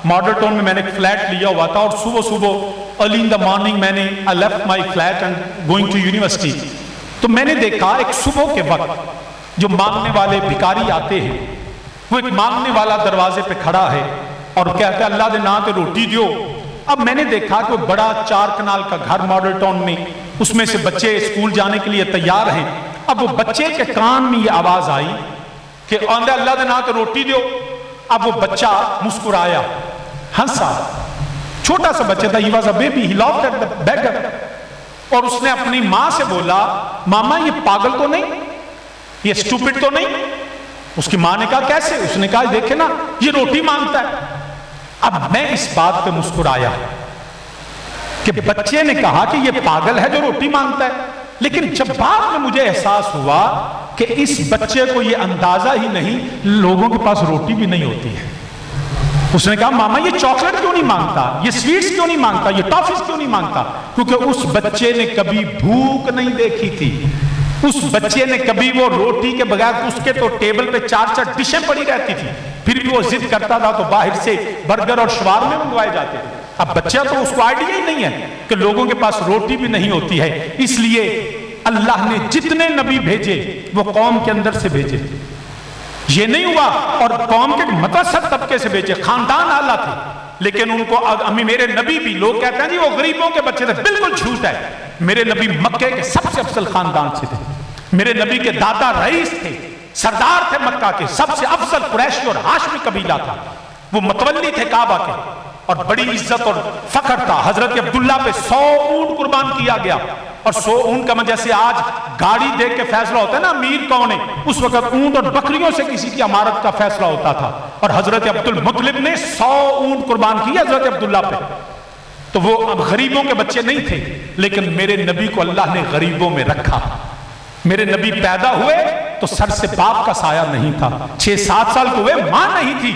ماڈل ٹاؤن میں نے ایک فلیٹ لیا ہوا تھا، اور صبح early in the morning میں نے I left my flat and going to university۔ تو میں نے دیکھا ایک صبح کے وقت جو مانگنے والے بھکاری آتے ہیں، وہ ایک مانگنے والا دروازے پہ کھڑا ہے اور کہتا ہے اللہ دے نام تے روٹی دیو۔ اب میں نے دیکھا کہ وہ بڑا 4 کنال کا گھر ماڈل ٹاؤن میں، اس میں سے بچے اسکول جانے کے لیے تیار ہیں۔ اب وہ بچے کے کان میں یہ آواز آئی کہ اللہ دے نام تے روٹی دیو۔ اب وہ بچہ مسکرایا، ہنسا، چھوٹا سا بچہ تھا، he was a baby, he laughed at the beggar، اور اس نے اپنی ماں سے بولا ماما یہ پاگل تو نہیں، یہ سٹوپڈ تو نہیں؟ اس کی ماں نے کہا کیسے؟ اس نے کہا دیکھیں نا یہ روٹی مانگتا ہے۔ اب میں اس بات پہ مسکرایا کہ بچے نے کہا کہ یہ پاگل ہے جو روٹی مانگتا ہے، لیکن جب بعد میں مجھے احساس ہوا کہ اس بچے کو یہ اندازہ ہی نہیں لوگوں کے پاس روٹی بھی نہیں ہوتی ہے۔ اس نے کہا ماما یہ چاکلیٹ کیوں نہیں مانگتا، یہ سویٹس کیوں نہیں مانگتا، یہ ٹافیز کیوں نہیں مانگتا؟ کیونکہ اس بچے نے کبھی بھوک نہیں دیکھی تھی، اس بچے نے کبھی وہ روٹی کے بغیر، اس کے تو ٹیبل پہ 4 ڈشیں پڑی رہتی تھی، پھر بھی وہ ضد کرتا تھا تو باہر سے برگر اور شوارمے منگوائے جاتے تھے۔ اب بچہ تو اس کو آئیڈیا ہی نہیں ہے کہ لوگوں کے پاس روٹی بھی نہیں ہوتی ہے۔ اس لیے اللہ نے جتنے نبی بھیجے وہ قوم کے اندر سے بھیجے، یہ نہیں ہوا اور قوم کے متوسط طبقے سے بھیجے، خاندان اعلیٰ تھے، لیکن ان کو میرے نبی بھی، لوگ کہتے ہیں جی وہ غریبوں کے بچے تھے، بالکل جھوٹ ہے۔ میرے نبی مکے کے سب سے افضل خاندان سے تھے، میرے نبی کے دادا رئیس تھے، سردار تھے مکہ کے، سب سے افضل قریشی اور ہاشمی قبیلہ تھا، وہ متولی تھے کعبہ کے، اور بڑی عزت اور فخر تھا۔ حضرت عبداللہ پہ 100 اونٹ قربان کیا گیا، اور 100 اونٹ کا جیسے آج گاڑی دیکھ کے فیصلہ ہوتا ہے نا امیر کون ہے، اس وقت اونٹ اور بکریوں سے کسی کی امارت کا فیصلہ ہوتا تھا، اور حضرت عبد المطلب نے 100 اونٹ قربان کیے حضرت عبداللہ پہ. تو وہ اب غریبوں کے بچے نہیں تھے، لیکن میرے نبی کو اللہ نے غریبوں میں رکھا. میرے نبی پیدا ہوئے تو سر سے باپ کا سایہ نہیں تھا، 6-7 سال کے ہوئے ماں نہیں تھی،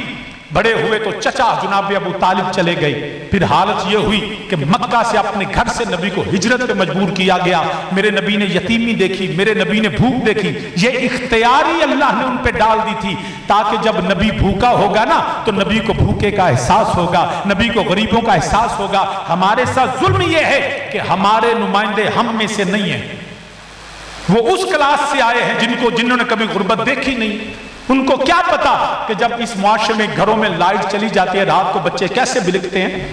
بڑے ہوئے تو چچا جناب ابو طالب چلے گئے. پھر حالت یہ ہوئی کہ مکہ سے اپنے گھر سے نبی کو ہجرت پہ مجبور کیا گیا. میرے نبی نے یتیمی دیکھی، میرے نبی نے بھوک دیکھی. یہ اختیاری اللہ نے ان پہ ڈال دی تھی تاکہ جب نبی بھوکا ہوگا نا تو نبی کو بھوکے کا احساس ہوگا، نبی کو غریبوں کا احساس ہوگا. ہمارے ساتھ ظلم یہ ہے کہ ہمارے نمائندے ہم میں سے نہیں ہیں، وہ اس کلاس سے آئے ہیں جنہوں نے کبھی غربت دیکھی نہیں. ان کو کیا پتا کہ جب اس معاشرے میں گھروں میں لائٹ چلی جاتی ہے رات کو بچے کیسے بلکتے ہیں.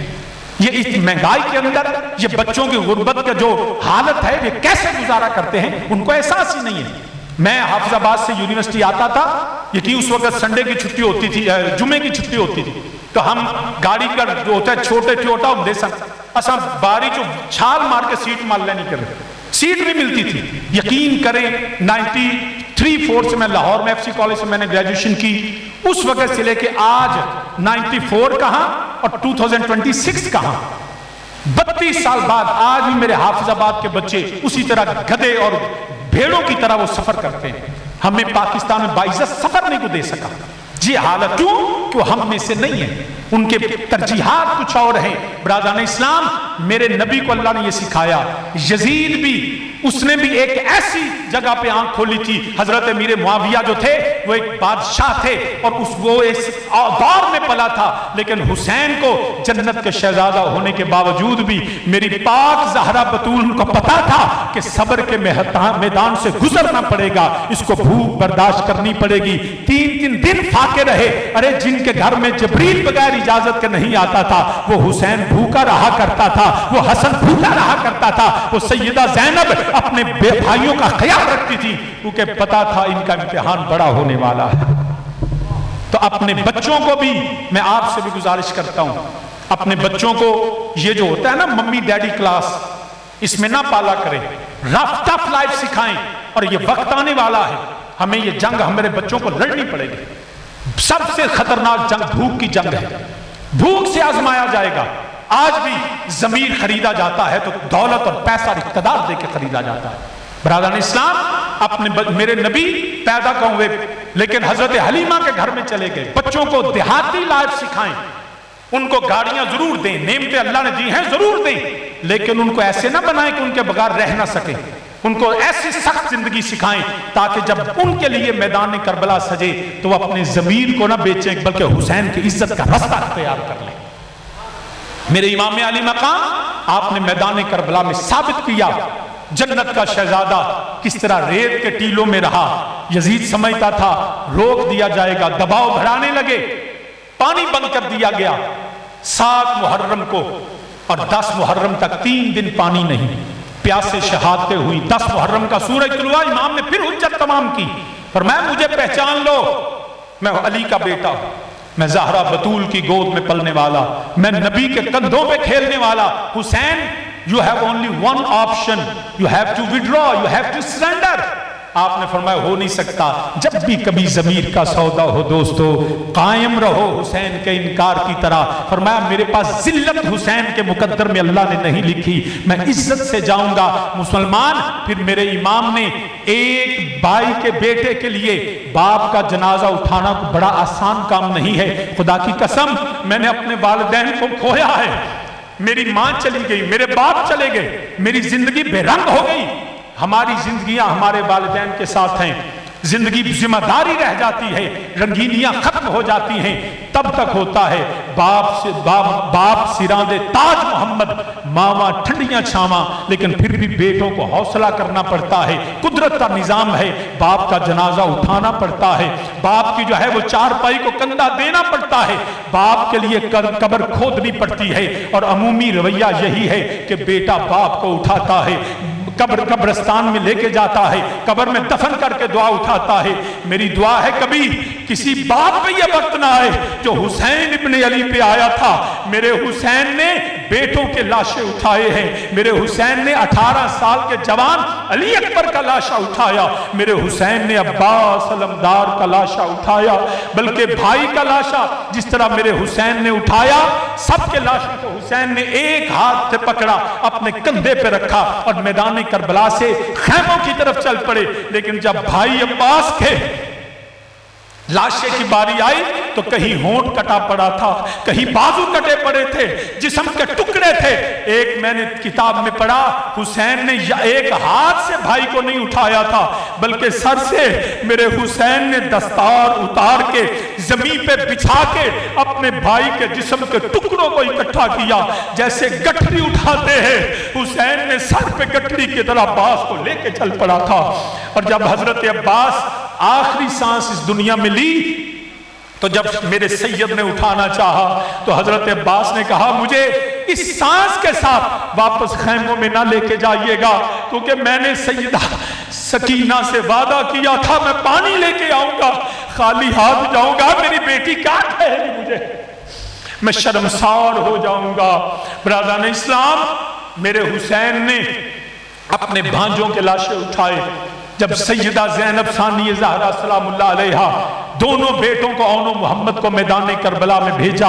یہ اس مہنگائی کے اندر یہ بچوں کی غربت کا جو حالت ہے یہ کیسے گزارا کرتے ہیں، ان کو احساس ہی نہیں ہے. میں حافظ آباد سے یونیورسٹی آتا تھا، یہ اس وقت سنڈے کی چھٹی ہوتی تھی، جمعے کی چھٹی ہوتی تھی، تو ہم گاڑی کا جو ہوتا ہے چھوٹا ہم دے اساں باری جو چھال مار کے سیٹ مار لے نہیں کر رہے، سیٹ نہیں ملتی تھی. یقین کریں 93-4 سے میں لاہور میں FC کالج سے میں نے گریجویشن کی، اس وقت سے لے کے آج 94 کہاں اور 2026 کہاں، 32 سال بعد آج بھی میرے حافظ آباد کے بچے اسی طرح گدھے اور بھیڑوں کی طرح وہ سفر کرتے ہیں. ہمیں پاکستان میں باعزت سفر نہیں کو دے سکا. جی حالت کیوں کہ وہ ہم میں سے نہیں ہیں، ان کے ترجیحات کچھ اور ہیں. برادران اسلام، میرے نبی کو اللہ نے یہ سکھایا. یزید بھی اس نے بھی ایک ایسی جگہ پہ آنکھ کھولی تھی. حضرت امیر معاویہ جو تھے وہ ایک بادشاہ تھے اور وہ اس دور میں پلا تھا، لیکن حسین کو جنت کے شہزادہ ہونے کے باوجود بھی میری پاک زہرا بطول کو پتا تھا کہ صبر کے میدان سے گزرنا پڑے گا، اس کو بھوک برداشت کرنی پڑے گی. 3 دن فاقے رہے. ارے جن کے گھر میں جبریل بغیر اجازت کے نہیں آتا تھا وہ حسین بھوکا رہا کرتا تھا، وہ حسن بھوکا رہا کرتا تھا، وہ سیدہ زینب اپنے بے بھائیوں کا خیال رکھتی تھی کیونکہ پتا تھا ان کا امتحان بڑا ہونے والا ہے. تو اپنے بچوں کو بھی میں آپ سے بھی گزارش کرتا ہوں، اپنے بچوں کو یہ جو ہوتا ہے نا ممی ڈیڈی کلاس، اس میں نہ پالا کریں، رف ٹف لائف سکھائیں. اور یہ وقت آنے والا ہے، ہمیں یہ جنگ ہمارے بچوں کو لڑنی پڑے گی. سب سے خطرناک جنگ بھوک کی جنگ ہے، بھوک سے آزمایا جائے گا. آج بھی ضمیر خریدا جاتا ہے تو دولت اور پیسہ اور اقتدار دے کے خریدا جاتا ہے. برادران اسلام، اپنے میرے نبی پیدا کہوں ہوئے لیکن حضرت حلیمہ کے گھر میں چلے گئے. بچوں کو دیہاتی لائف سکھائیں، ان کو گاڑیاں ضرور دیں، نعمتیں اللہ نے دی ہیں ضرور دیں، لیکن ان کو ایسے نہ بنائیں کہ ان کے بغیر رہ نہ سکیں. ان کو ایسی سخت زندگی سکھائیں تاکہ جب ان کے لیے میدان کربلا سجے تو وہ اپنے ضمیر کو نہ بیچیں بلکہ حسین کی عزت کا رستہ اختیار کر لیں. میرے امام علی مقام، آپ نے میدان کربلا میں ثابت کیا جنت کا شہزادہ کس طرح ریت کے ٹیلوں میں رہا. یزید سمجھتا تھا روک دیا جائے گا، دباؤ بڑھانے لگے، پانی بند کر دیا گیا. 7 محرم کو اور 10 محرم تک 3 دن پانی نہیں، پیاسے شہادتیں ہوئی. 10 محرم کا سورج طلوع، امام نے پھر حجت تمام کی، فرمایا مجھے پہچان لو، میں علی کا بیٹا ہوں، میں زہرا بطول کی گود میں پلنے والا، میں نبی کے کندھوں پہ کھیلنے والا. حسین، you have only one option, you have to withdraw, you have to surrender. آپ نے فرمایا ہو نہیں سکتا. جب بھی کبھی ضمیر کا سودا ہو دوستو، قائم رہو حسین کے انکار کی طرح. فرمایا میرے پاس ذلت حسین کے مقدر میں اللہ نے نہیں لکھی، میں عزت سے جاؤں گا. مسلمان، پھر میرے امام نے ایک بھائی کے بیٹے کے لیے باپ کا جنازہ اٹھانا بڑا آسان کام نہیں ہے. خدا کی قسم، میں نے اپنے والدین کو کھویا ہے، میری ماں چلی گئی، میرے باپ چلے گئے، میری زندگی بے رنگ ہو گئی. ہماری زندگیاں ہمارے والدین کے ساتھ ہیں، زندگی ذمہ داری رہ جاتی ہے، رنگینیاں ختم ہو جاتی ہیں. تب تک ہوتا ہے باپ سراندے تاج محمد، ماما ٹھنڈیاں چھاواں، لیکن پھر بھی بیٹوں کو حوصلہ کرنا پڑتا ہے. قدرت کا نظام ہے، باپ کا جنازہ اٹھانا پڑتا ہے، باپ کی جو ہے وہ چارپائی کو کندھا دینا پڑتا ہے، باپ کے لیے قبر کھودنی پڑتی ہے. اور عمومی رویہ یہی ہے کہ بیٹا باپ کو اٹھاتا ہے، قبرستان میں لے کے جاتا ہے، قبر میں دفن کر کے دعا اٹھاتا ہے. میری دعا ہے کبھی کسی باپ پہ یہ وقت نہ آئے جو حسین ابن علی پہ آیا تھا. میرے حسین نے بیٹوں کے لاشیں اٹھائے ہیں، میرے حسین نے 18 سال کے جوان علی اکبر کا لاشا اٹھایا، میرے حسین نے عباس علمدار کا لاشا اٹھایا، بلکہ بھائی کا لاشا جس طرح میرے حسین نے اٹھایا، سب کے لاشوں کو حسین نے ایک ہاتھ سے پکڑا، اپنے کندھے پہ رکھا اور میدان کربلا سے خیموں کی طرف چل پڑے۔ لیکن جب بھائی عباس کے لاشے کی باری آئی تو کہیں ہونٹ کٹا پڑا تھا، کہیں بازو کٹے پڑے تھے، جسم کے ٹکڑے تھے۔ ایک میں نے کتاب میں پڑھا، حسین نے ایک ہاتھ سے بھائی کو نہیں اٹھایا تھا، بلکہ سر سے میرے حسین نے دستار اتار کے زمین پہ بچھا کے اپنے بھائی کے جسم کے ٹکڑوں کو اکٹھا کیا، جیسے گٹھڑی اٹھاتے ہیں۔ حسین نے سر پہ گٹھڑی کی طرح عباس کو لے کے چل پڑا تھا، اور جب حضرت عباس آخری سانس اس دنیا میں لی تو جب میرے سید نے اٹھانا چاہا تو حضرت عباس نے کہا مجھے اس سانس کے ساتھ واپس خیموں میں نہ لے کے جائیے گا، کیونکہ میں نے سیدہ سکینہ سے وعدہ کیا تھا میں پانی لے کے آؤں گا، خالی ہاتھ جاؤں گا، میری بیٹی کیا کہے گی مجھے، میں شرمسار ہو جاؤں گا۔ برادران اسلام، میرے حسین نے اپنے بھانجوں کے لاشیں اٹھائے۔ جب سیدہ زینب ثانیہ زہرا سلام اللہ علیہا دونوں بیٹوں کو اون و محمد کو میدان کربلا میں بھیجا،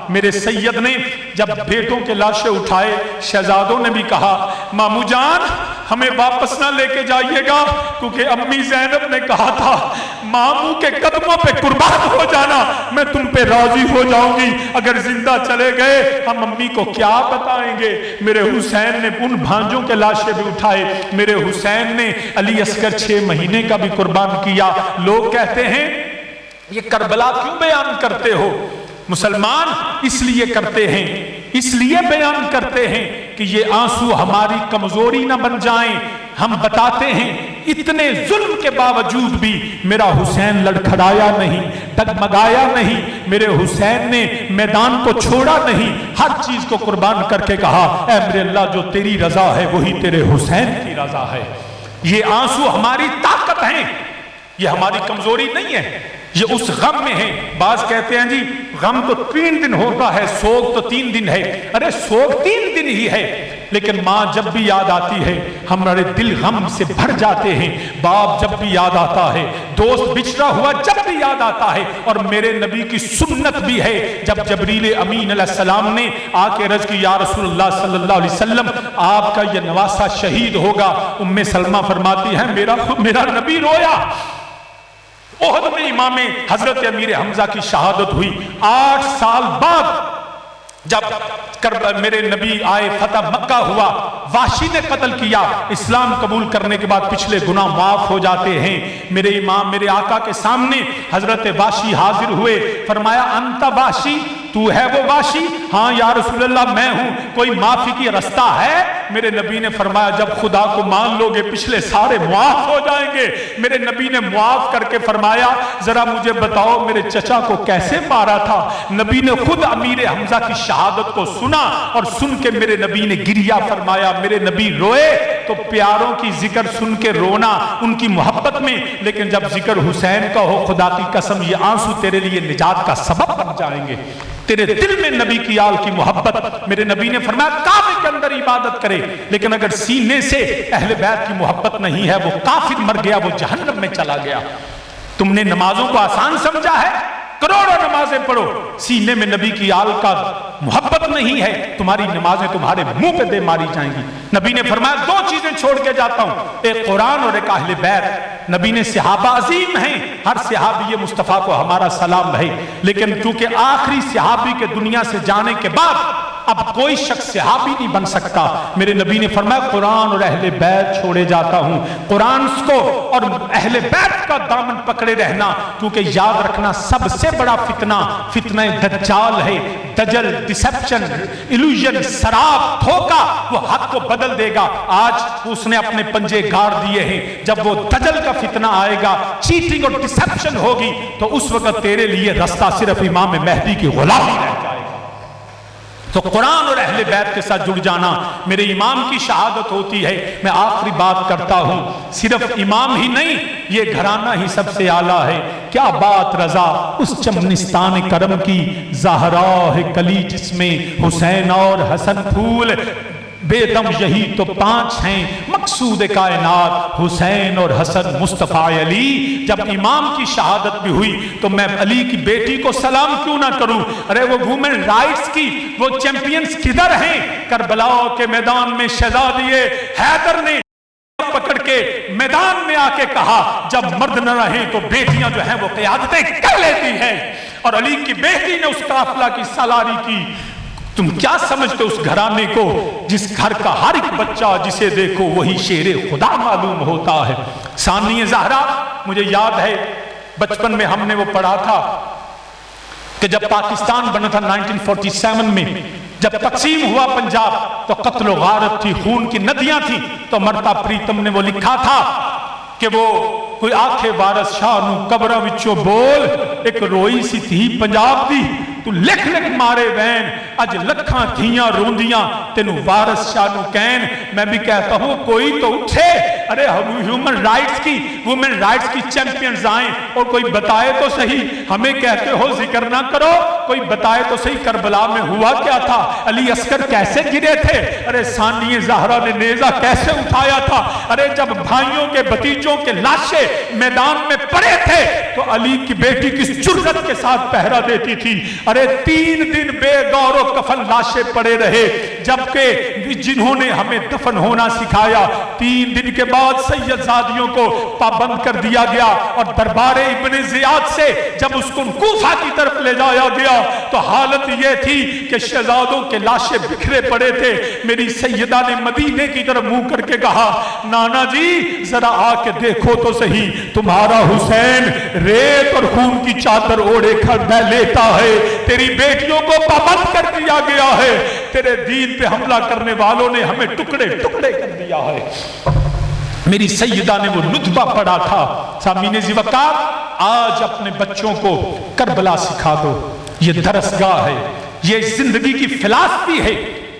میرے سید نے جب بیٹوں کے لاشیں اٹھائے، شہزادوں نے بھی کہا مامو جان ہمیں واپس نہ لے کے جائیے گا، کیونکہ امی زینب نے کہا تھا مامو کے قدموں پہ قربان ہو جانا، میں تم پہ راضی ہو جاؤں گی، اگر زندہ چلے گئے ہم امی کو کیا بتائیں گے۔ میرے حسین نے ان بھانجوں کے لاشیں بھی اٹھائے، میرے حسین نے علی اصغر 6 مہینے کا بھی قربان کیا۔ لوگ کہتے ہیں یہ کربلا کیوں بیان کرتے ہو؟ مسلمان اس لیے کرتے ہیں، اس لیے بیان کرتے ہیں کہ یہ آنسو ہماری کمزوری نہ بن جائیں۔ ہم بتاتے ہیں اتنے ظلم کے باوجود بھی میرا حسین لڑکھڑایا نہیں، ڈگمگایا نہیں، میرے حسین نے میدان کو چھوڑا نہیں، ہر چیز کو قربان کر کے کہا اے میرے اللہ جو تیری رضا ہے وہی تیرے حسین کی رضا ہے۔ یہ آنسو ہماری طاقت ہیں، یہ ہماری کمزوری نہیں ہے، یہ اس غم میں ہے۔ بعض کہتے ہیں جی غم تو 3 دن ہوتا ہے، سوگ تو 3 دن ہے۔ ارے سوگ 3 دن ہی ہے، لیکن ماں جب بھی یاد آتی ہے ہمارے دل غم سے بھر جاتے ہیں، باپ جب بھی یاد آتا ہے، دوست بچھڑا ہوا جب بھی یاد آتا ہے۔ اور میرے نبی کی سنت بھی ہے، جب جبریل امین علیہ السلام نے آ کے عرض کی یا رسول اللہ صلی اللہ علیہ وسلم آپ کا یہ نواسہ شہید ہوگا، ام سلمہ فرماتی ہے میرا نبی رویا۔ احد میں امام حضرت امیر حمزہ کی شہادت ہوئی، 8 سال بعد جب میرے نبی آئے، فتح مکہ ہوا، وحشی نے قتل کیا، اسلام قبول کرنے کے بعد پچھلے گناہ معاف ہو جاتے ہیں۔ میرے امام میرے آقا کے سامنے حضرت وحشی حاضر ہوئے، فرمایا انت وحشی، تو ہے وہ وحشی؟ ہاں یا رسول اللہ میں ہوں، کوئی معافی کی رستہ ہے؟ میرے نبی نے فرمایا جب خدا کو مان لو گے پچھلے سارے معاف ہو جائیں گے۔ میرے نبی نے معاف کر کے فرمایا ذرا مجھے بتاؤ میرے چچا کو کیسے مارا تھا؟ نبی نے خود امیر حمزہ کی شہادت کو سنا اور سن کے میرے نبی نے گریہ فرمایا۔ میرے نبی روئے تو پیاروں کی ذکر سن کے رونا ان کی محبت میں، لیکن جب ذکر حسین کا ہو خدا کی قسم یہ آنسو تیرے لیے نجات کا سبب بن جائیں گے۔ تیرے دل میں نبی کی آل کی محبت، میرے نبی نے فرمایا کعبے کے اندر عبادت کرے، لیکن اگر سینے سے اہل بیت کی محبت نہیں ہے وہ کافر مر گیا، وہ جہنم میں چلا گیا۔ تم نے نمازوں کو آسان سمجھا ہے، کروڑوں نمازیں پڑھو، سینے میں نبی کی آل کا محبت نہیں ہے، تمہاری نمازیں تمہارے منہ پہ دے ماری جائیں گی۔ نبی نے فرمایا 2 چیزیں چھوڑ کے جاتا ہوں، ایک قرآن اور ایک اہل بیت۔ نبی نے صحابہ عظیم ہیں، ہر صحابی مصطفیٰ کو ہمارا سلام ہے، لیکن کیونکہ آخری صحابی کے دنیا سے جانے کے بعد اب کوئی شخص صحابی نہیں بن سکتا، میرے نبی نے فرمایا قرآن اور اہل بیت چھوڑے جاتا ہوں۔ قرآن کو اور اہل بیت کا دامن پکڑے رہنا، کیونکہ یاد رکھنا سب سے بڑا فتنہ دجال ہے۔ دجل، ڈسپشن، ایلوژن، سراب، دھوکہ، وہ حق کو بدل دے گا۔ آج اس نے اپنے پنجے گاڑ دیے ہیں، جب وہ دجل کا فتنہ آئے گا، چیٹنگ اور ڈسپشن ہوگی، تو اس وقت تیرے لیے رستہ صرف امام مہدی کی غلامی رہ جائے گا۔ تو قرآن اور اہل بیت کے ساتھ جڑ جانا میرے امام کی شہادت ہوتی ہے۔ میں آخری بات کرتا ہوں، صرف امام ہی نہیں، یہ گھرانہ ہی سب سے اعلیٰ ہے۔ کیا بات رضا اس چمنستان کرم کی، زہرا ہے کلی جس میں حسین اور حسن پھول، بے دم یہی تو 5 ہیں مقصود کائنات، حسین اور حسن مصطفیٰ علی۔ جب امام کی شہادت بھی ہوئی تو میں علی کی بیٹی کو سلام کیوں نہ کروں؟ ارے وہ وومن رائٹس کی وہ چیمپئنز کدھر ہیں؟ کربلا کے میدان میں شہزادی حیدر نے پکڑ کے میدان میں آ کے کہا جب مرد نہ رہیں تو بیٹیاں جو ہیں وہ قیادتیں کر لیتی ہیں، اور علی کی بیٹی نے اس قافلہ کی سالاری کی۔ تم کیا سمجھتے اس گھرانے کو جس گھر کا ہر ایک بچہ جسے دیکھو وہی شیر خدا معلوم ہوتا ہے؟ ثانی زہرا، مجھے یاد ہے بچپن میں ہم نے وہ پڑھا تھا کہ جب پاکستان بنا تھا 1947 میں، جب تقسیم ہوا پنجاب تو قتل و غارت تھی، خون کی ندیاں تھیں، تو مرتا پریتم نے وہ لکھا تھا کہ وہ کوئی آکھے وارث شاہ نو قبرہ وچوں بول، ایک روئی سی تھی پنجاب دی، تو لکھ لکھ مارے وین، اج لکھاں تھیاں روندیاں تینو وارث شاہ نو کہن۔ میں بھی کہتا ہوں کوئی تو اٹھے، ارے ہیومن رائٹس کی وومن رائٹس کی چیمپئنز آئیں اور کوئی بتائے تو صحیح۔ ہمیں کہتے ہو ذکر نہ کرو، کوئی بتائے تو صحیح کربلا میں ہوا کیا تھا، علی عسکر کیسے گرے تھے، ارے ثانی زہرا نے نیزہ کیسے اٹھایا تھا، ارے جب بھائیوں کے بھتیجوں کے لاشیں میدان میں پڑے تھے تو علی کی بیٹی کس جرأت کے ساتھ پہرا دیتی تھی۔ ارے 3 دن بے گور و کفن لاشیں پڑے رہے، جبکہ جنہوں نے ہمیں دفن ہونا سکھایا 3 دن کے بعد سید زادیوں کو پابند کر دیا گیا، اور دربار ابن زیاد سے جب اس کو کوفہ کی طرف لے جایا گیا تو حالت یہ تھی کہ شہزادوں کے لاشیں بکھرے پڑے تھے۔ میری سیدہ نے مدینے کی طرف منہ کر کے کہا نانا جی ذرا آ کے دیکھو تو صحیح، تمہارا حسین ریت اور خون کی چادر اوڑے کھڑا لیتا ہے، تیری بیٹیوں کو پابند کر دیا گیا ہے، تیرے دین پہ حملہ کرنے والوں نے ہمیں ٹکڑے ٹکڑے کر دیا ہے۔ میری سیدہ نے وہ نطبہ پڑھا تھا۔ سامعین ذی وقار، آج اپنے بچوں کو کربلا سکھا دو، یہ درسگاہ ہے، یہ زندگی کی فلسفی ہے،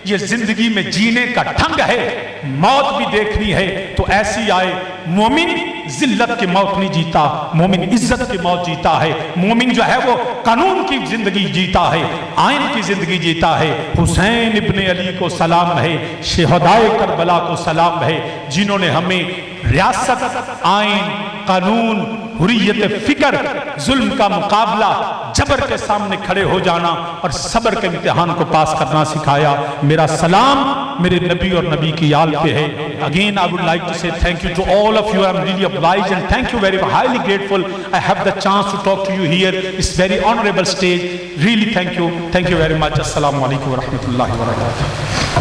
یہ زندگی میں جینے کا ڈھنگ ہے۔ موت بھی دیکھنی ہے تو ایسی آئے۔ مومن ذلت کی موت نہیں جیتا، مومن عزت کی موت جیتا ہے۔ مومن جو ہے وہ قانون کی زندگی جیتا ہے، آئین کی زندگی جیتا ہے۔ حسین ابن علی کو سلام ہے، شہدائے کربلا کو سلام ہے، جنہوں نے ہمیں ریاست، آئین، قانون، حریت فکر، ظلم کا مقابلہ، جبر کے سامنے کھڑے ہو جانا اور صبر کے امتحان کو پاس کرنا سکھایا۔ میرا سلام میرے نبی اور نبی کی آل پہ ہے۔ Again I would like to say thank you to all of you. I'm really obliged and thank you, very highly grateful I have the chance to talk to you here. It's very honorable stage. Really thank you. Thank you very much. Assalamu alaikum wa rahmatullahi wa barakatuh.